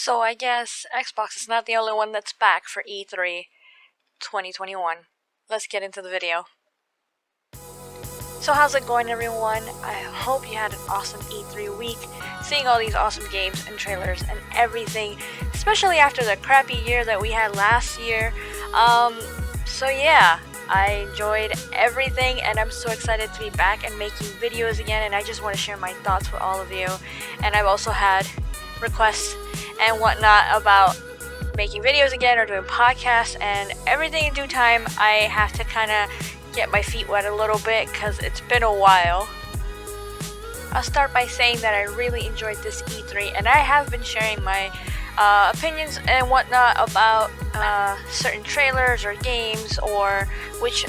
So I guess Xbox is not the only one that's back for E3 2021. Let's get into the video. So how's it going, everyone? I hope you had an awesome E3 week, seeing all these awesome games and trailers and everything, especially after the crappy year that we had last year. So yeah, I enjoyed everything and I'm so excited to be back and making videos again, and I just want to share my thoughts with all of you. And I've also had requests and whatnot about making videos again or doing podcasts, and everything in due time. I have to kind of get my feet wet a little bit because it's been a while. I'll start by saying that I really enjoyed this E3, and I have been sharing my opinions and whatnot about certain trailers or games, or which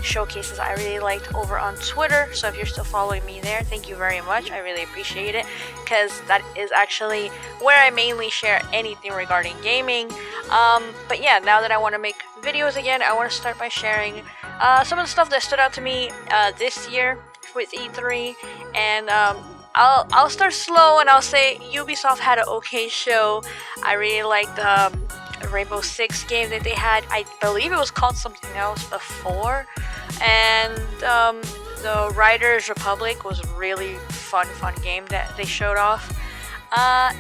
showcases I really liked over on Twitter. So if you're still following me there, thank you very much. I really appreciate it, because that is actually where I mainly share anything regarding gaming. But yeah, now that I want to make videos again, I want to start by sharing some of the stuff that stood out to me this year with E3, and I'll start slow and I'll say Ubisoft had an okay show. I really liked the Rainbow Six game that they had. I believe it was called something else before, and the Riders Republic was really fun game that they showed off.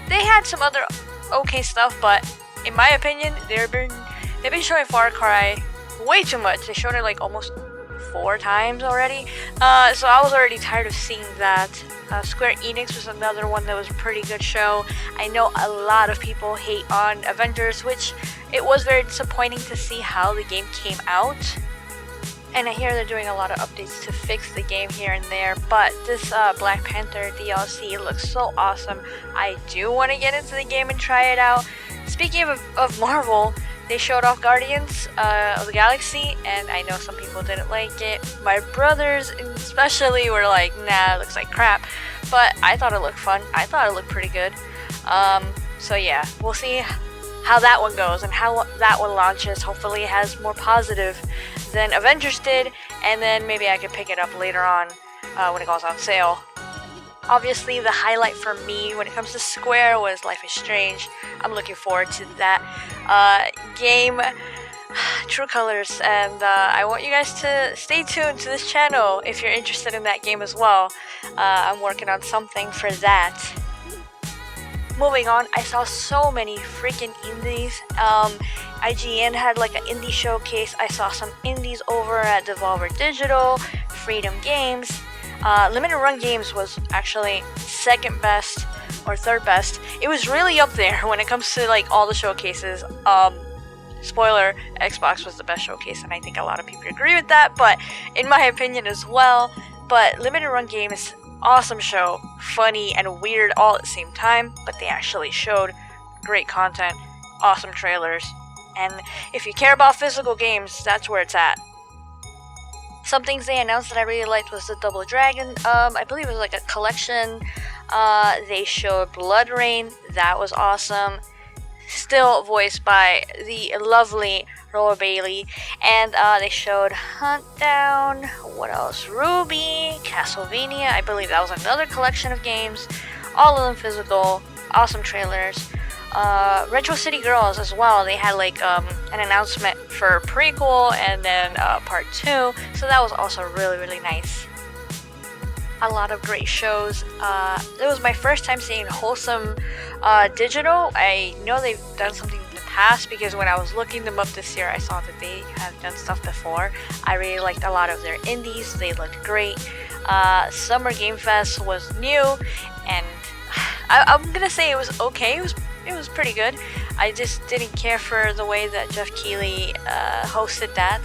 They had some other okay stuff, but in my opinion, they've been showing Far Cry way too much. They showed it like almost 4 times already, so I was already tired of seeing that. Square Enix was another one that was a pretty good show. I know a lot of people hate on Avengers, which it was very disappointing to see how the game came out. And I hear they're doing a lot of updates to fix the game here and there, but this Black Panther DLC looks so awesome. I do want to get into the game and try it out. Speaking of Marvel, they showed off Guardians of the Galaxy, and I know some people didn't like it. My brothers especially were like, nah, it looks like crap. But I thought it looked fun. I thought it looked pretty good. So yeah, we'll see how that one goes and how that one launches. Hopefully it has more positive than Avengers did, and then maybe I could pick it up later on when it goes on sale. Obviously, the highlight for me when it comes to Square was Life is Strange. I'm looking forward to that game, True Colors, and I want you guys to stay tuned to this channel if you're interested in that game as well. I'm working on something for that. Moving on, I saw so many freaking indies. IGN had like an indie showcase. I saw some indies over at Devolver Digital, Freedom Games. Limited Run Games was actually second best or third best. It was really up there when it comes to like all the showcases. Spoiler, Xbox was the best showcase, and I think a lot of people agree with that, but in my opinion as well. But Limited Run Games, awesome show, funny and weird all at the same time, but they actually showed great content, awesome trailers, and if you care about physical games, that's where it's at. Some things they announced that I really liked was the Double Dragon. I believe it was like a collection. They showed Blood Rain. That was awesome. Still voiced by the lovely Laura Bailey. And they showed Hunt Down. What else? Ruby. Castlevania. I believe that was another collection of games. All of them physical. Awesome trailers. Retro City Girls as well. They had like an announcement for prequel and then part 2, so that was also really nice. A lot of great shows. It was my first time seeing Wholesome Digital. I know they've done something in the past, because when I was looking them up this year, I saw that they have done stuff before. I really liked a lot of their indies. They looked great. Summer Game Fest was new, and I'm gonna say it was okay. It was pretty good. I just didn't care for the way that Jeff Keighley hosted that.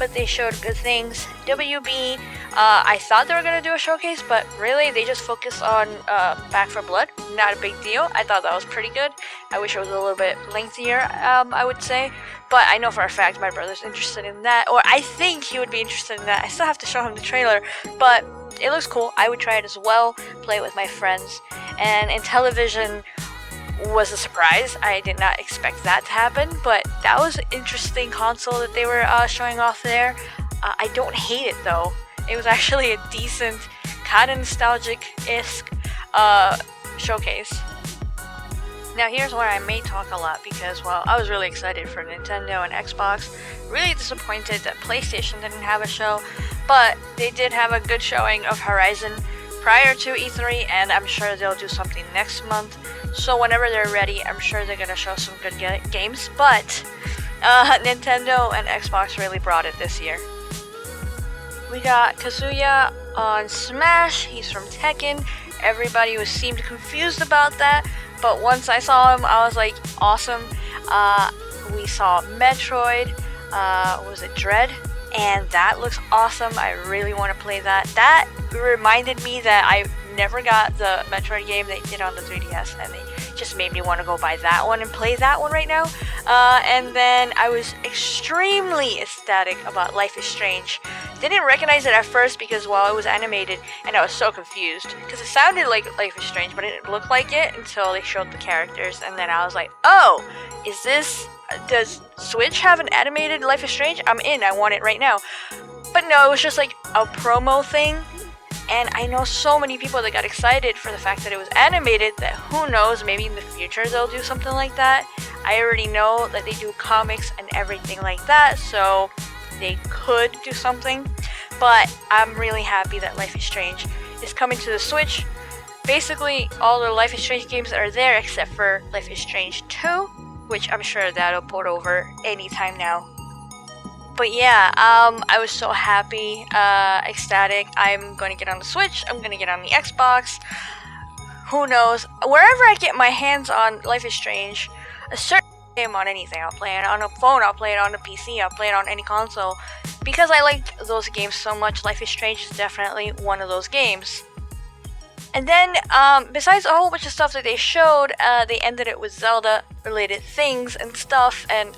But they showed good things. WB, I thought they were going to do a showcase, but really they just focused on Back 4 Blood. Not a big deal. I thought that was pretty good. I wish it was a little bit lengthier, I would say. But I know for a fact my brother's interested in that, or I think he would be interested in that. I still have to show him the trailer, but it looks cool. I would try it as well, play it with my friends. And in television was a surprise. I did not expect that to happen, but that was an interesting console that they were showing off there. I don't hate it though. It was actually a decent, kind of nostalgic-esque showcase. Now here's where I may talk a lot because, well, I was really excited for Nintendo and Xbox. Really disappointed that PlayStation didn't have a show, but they did have a good showing of Horizon prior to E3, and I'm sure they'll do something next month. So whenever they're ready, I'm sure they're gonna show some good games, but Nintendo and Xbox really brought it this year. We got Kazuya on Smash, he's from Tekken. Everybody seemed confused about that, but once I saw him, I was like, awesome. We saw Metroid, was it Dread? And that looks awesome. I really want to play that. That reminded me that I never got the Metroid game they did on the 3DS, and they just made me want to go buy that one and play that one right now. And then I was extremely ecstatic about Life is Strange. Didn't recognize it at first because, well, it was animated, and I was so confused because it sounded like Life is Strange, but it didn't look like it until they showed the characters, and then I was like, oh, does Switch have an animated Life is Strange? I'm in, I want it right now. But no, it was just like a promo thing, and I know so many people that got excited for the fact that it was animated that who knows, maybe in the future they'll do something like that. I already know that they do comics and everything like that, so they could do something, but I'm really happy that Life is Strange is coming to the Switch. Basically, all the Life is Strange games are there except for Life is Strange 2, which I'm sure that'll port over anytime now. But yeah, I was so happy, ecstatic. I'm going to get on the Switch, I'm going to get on the Xbox, who knows. Wherever I get my hands on Life is Strange, a certain game on anything. I'll play it on a phone, I'll play it on a PC, I'll play it on any console. Because I like those games so much, Life is Strange is definitely one of those games. And then, besides a whole bunch of stuff that they showed, they ended it with Zelda-related things and stuff, and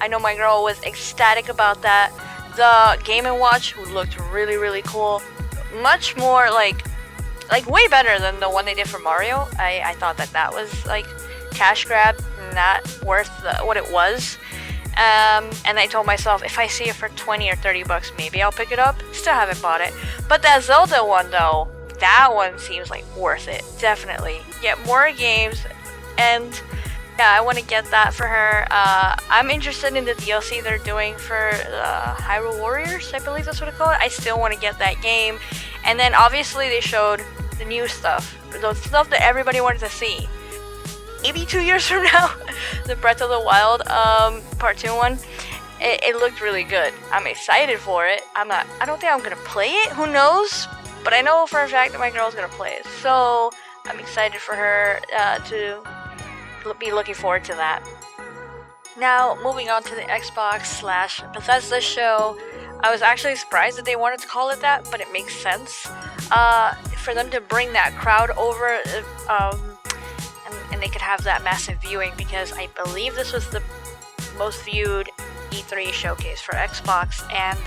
I know my girl was ecstatic about that. The Game & Watch looked really, really cool. Much more, like way better than the one they did for Mario. I thought that was, like, cash grab, not worth what it was. And I told myself, if I see it for 20 or 30 bucks, maybe I'll pick it up. Still haven't bought it. But that Zelda one, though, that one seems like worth it. Definitely. Get more games, and yeah, I want to get that for her. I'm interested in the DLC they're doing for Hyrule Warriors, I believe that's what it's called. I still want to get that game. And then obviously they showed the new stuff, the stuff that everybody wanted to see. Maybe 2 years from now, the Breath of the Wild Part 2 one. It looked really good. I'm excited for it. I don't think I'm gonna play it. Who knows? But I know for a fact that my girl's gonna play it. So I'm excited for her to be looking forward to that. Now, moving on to the Xbox / Bethesda show. I was actually surprised that they wanted to call it that, but it makes sense. For them to bring that crowd over, and they could have that massive viewing, because I believe this was the most viewed E3 showcase for Xbox, and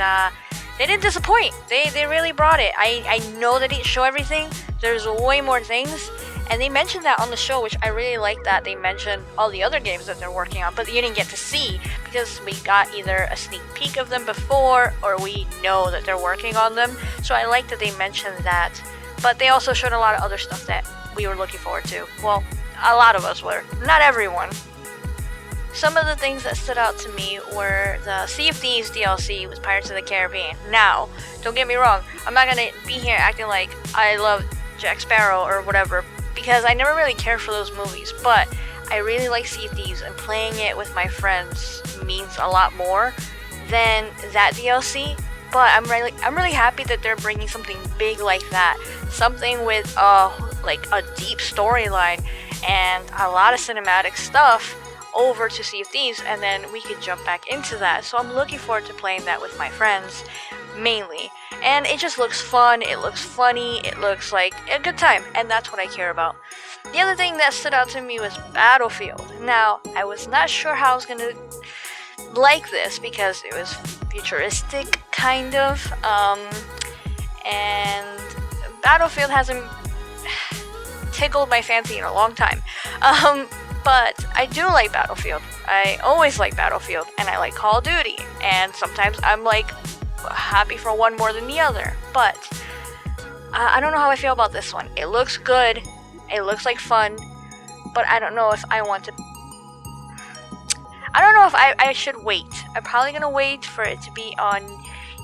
they didn't disappoint. They really brought it. I know they didn't show everything. There's way more things, and they mentioned that on the show, which I really like that they mentioned all the other games that they're working on, but you didn't get to see because we got either a sneak peek of them before or we know that they're working on them. So I like that they mentioned that, but they also showed a lot of other stuff that we were looking forward to. Well, a lot of us were, not everyone. Some of the things that stood out to me were the Sea of Thieves DLC with Pirates of the Caribbean. Now, don't get me wrong, I'm not gonna be here acting like I love Jack Sparrow or whatever, because I never really cared for those movies, but I really like Sea of Thieves, and playing it with my friends means a lot more than that DLC. But I'm really happy that they're bringing something big like that, something with like a deep storyline and a lot of cinematic stuff over to Sea of Thieves, and then we could jump back into that. So I'm looking forward to playing that with my friends, mainly. And it just looks fun, it looks funny, it looks like a good time, and that's what I care about. The other thing that stood out to me was Battlefield. Now, I was not sure how I was gonna like this because it was futuristic, kind of, and Battlefield hasn't tickled my fancy in a long time. But I do like Battlefield. I always like Battlefield, and I like Call of Duty, and sometimes I'm like happy for one more than the other. But I don't know how I feel about this one. It looks good, it looks like fun, but I don't know if I want to. I don't know if I should wait. I'm probably gonna wait for it to be on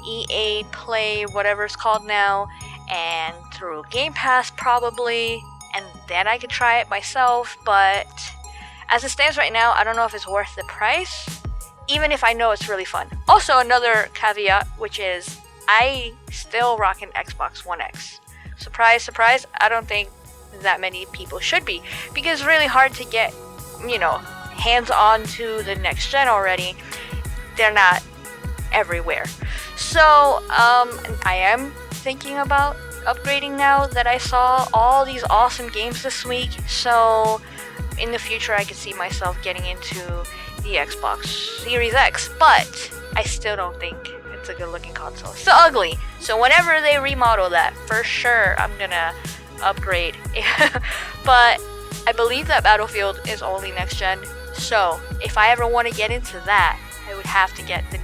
EA Play, whatever it's called now, and through Game Pass probably, and then I could try it myself. But as it stands right now, I don't know if it's worth the price, even if I know it's really fun. Also, another caveat, which is I still rock an Xbox One X. Surprise, surprise, I don't think that many people should be, because it's really hard to get, hands on to the next gen already. They're not everywhere. So, I am thinking about upgrading now that I saw all these awesome games this week. So, in the future, I could see myself getting into the Xbox Series X, but I still don't think it's a good looking console. It's still ugly. So whenever they remodel that, for sure I'm gonna upgrade. But I believe that Battlefield is only next gen. So if I ever want to get into that, I would have to get the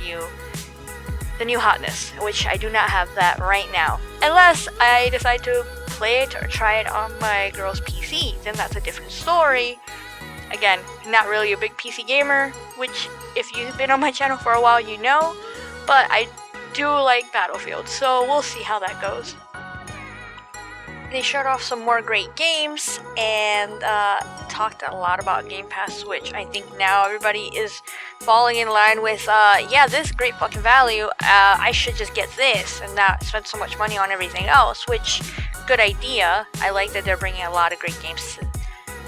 new hotness, which I do not have that right now. Unless I decide to play it or try it on my girl's PC, then that's a different story. Again, not really a big PC gamer, which if you've been on my channel for a while, you know, but I do like Battlefield, so we'll see how that goes. They showed off some more great games and talked a lot about Game Pass, which I think now everybody is falling in line with, this great fucking value, I should just get this and not spend so much money on everything else, which, good idea. I like that they're bringing a lot of great games to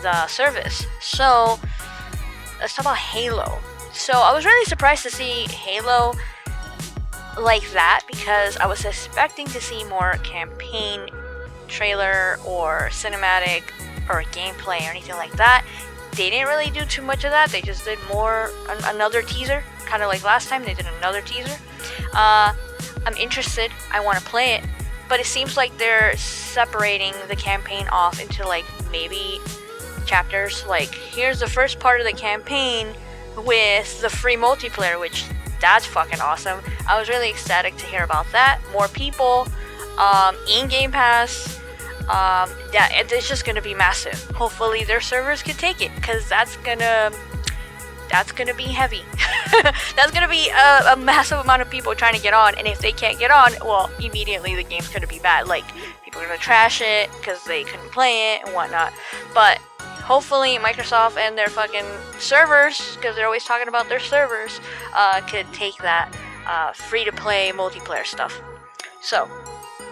the service. So, let's talk about Halo. So, I was really surprised to see Halo like that, because I was expecting to see more campaign trailer or cinematic or gameplay or anything like that. They didn't really do too much of that. They just did more another teaser, kind of like last time they did another teaser. I'm interested. I want to play it, but it seems like they're separating the campaign off into like maybe chapters. Like, here's the first part of the campaign with the free multiplayer, which that's fucking awesome. I was really ecstatic to hear about that. More people in Game Pass. It's just gonna be massive. Hopefully their servers can take it, because that's gonna be heavy. That's gonna be a massive amount of people trying to get on, and if they can't get on, well, immediately the game's gonna be bad. Like, people are gonna trash it because they couldn't play it and whatnot. But hopefully Microsoft and their fucking servers, because they're always talking about their servers, could take that free-to-play multiplayer stuff. So,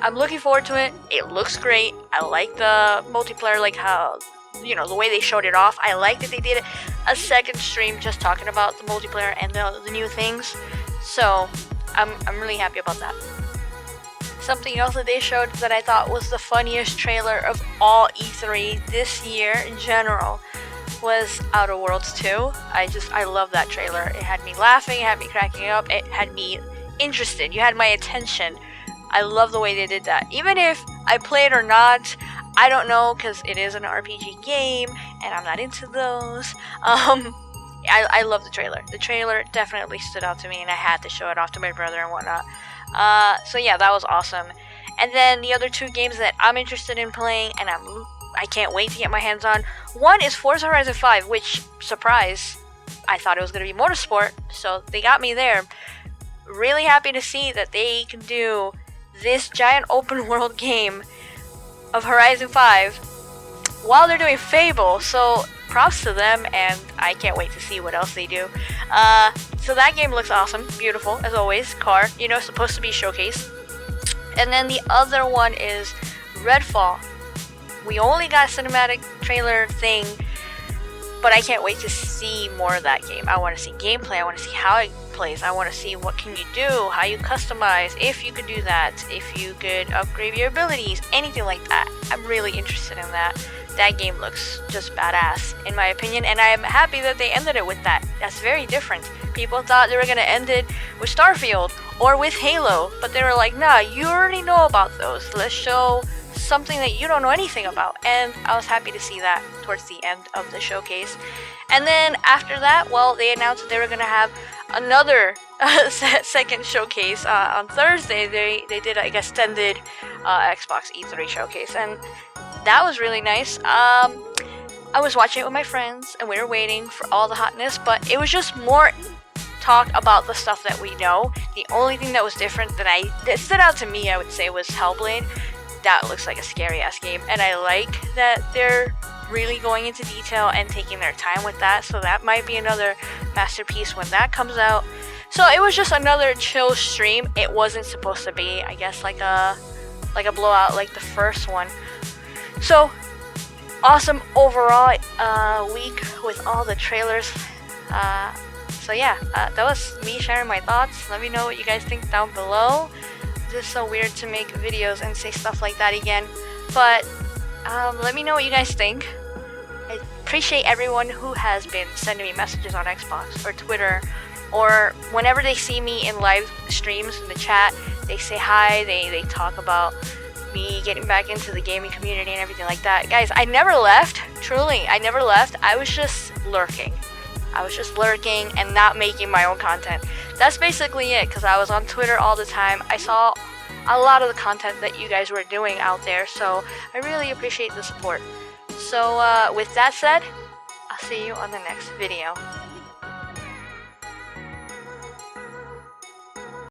I'm looking forward to it. It looks great. I like the multiplayer, like how, the way they showed it off. I like that they did a second stream just talking about the multiplayer and the new things. So, I'm really happy about that. Something else that they showed that I thought was the funniest trailer of all E3 this year in general was Outer Worlds 2. I love that trailer. It had me laughing, it had me cracking up, it had me interested. You had my attention. I love the way they did that. Even if I play it or not, I don't know, because it is an RPG game and I'm not into those. I love the trailer. The trailer definitely stood out to me, and I had to show it off to my brother and whatnot. So yeah, that was awesome. And then the other two games that I'm interested in playing, and I can't wait to get my hands on. One is Forza Horizon 5, which, surprise, I thought it was going to be motorsport, so they got me there. Really happy to see that they can do this giant open world game of Horizon 5 while they're doing Fable, so props to them, and I can't wait to see what else they do. So that game looks awesome, beautiful, as always. Car, supposed to be showcased. And then the other one is Redfall. We only got a cinematic trailer thing, but I can't wait to see more of that game. I want to see gameplay, I want to see how it plays, I want to see what can you do, how you customize, if you could do that, if you could upgrade your abilities, anything like that. I'm really interested in that. That game looks just badass, in my opinion, and I'm happy that they ended it with that. That's very different. People thought they were going to end it with Starfield or with Halo, but they were like, nah, you already know about those. Let's show something that you don't know anything about. And I was happy to see that towards the end of the showcase. And then after that, well, they announced that they were going to have another second showcase on Thursday. They did an extended Xbox E3 showcase, and that was really nice. I was watching it with my friends and we were waiting for all the hotness, but it was just more talk about the stuff that we know. The only thing that was different that stood out to me, I would say, was Hellblade. That looks like a scary ass game, and I like that they're really going into detail and taking their time with that, so that might be another masterpiece when that comes out. So it was just another chill stream. It wasn't supposed to be, I guess, like a blowout like the first one. So awesome overall week with all the trailers. So yeah, that was me sharing my thoughts. Let me know what you guys think down below. It's so weird to make videos and say stuff like that again, but let me know what you guys think. I appreciate everyone who has been sending me messages on Xbox or Twitter, or whenever they see me in live streams in the chat, they say hi, they talk about me getting back into the gaming community and everything like that. Guys, I never left. Truly, I never left. I was just lurking. And not making my own content. That's basically it, because I was on Twitter all the time. I saw a lot of the content that you guys were doing out there, so I really appreciate the support. So with that said, I'll see you on the next video.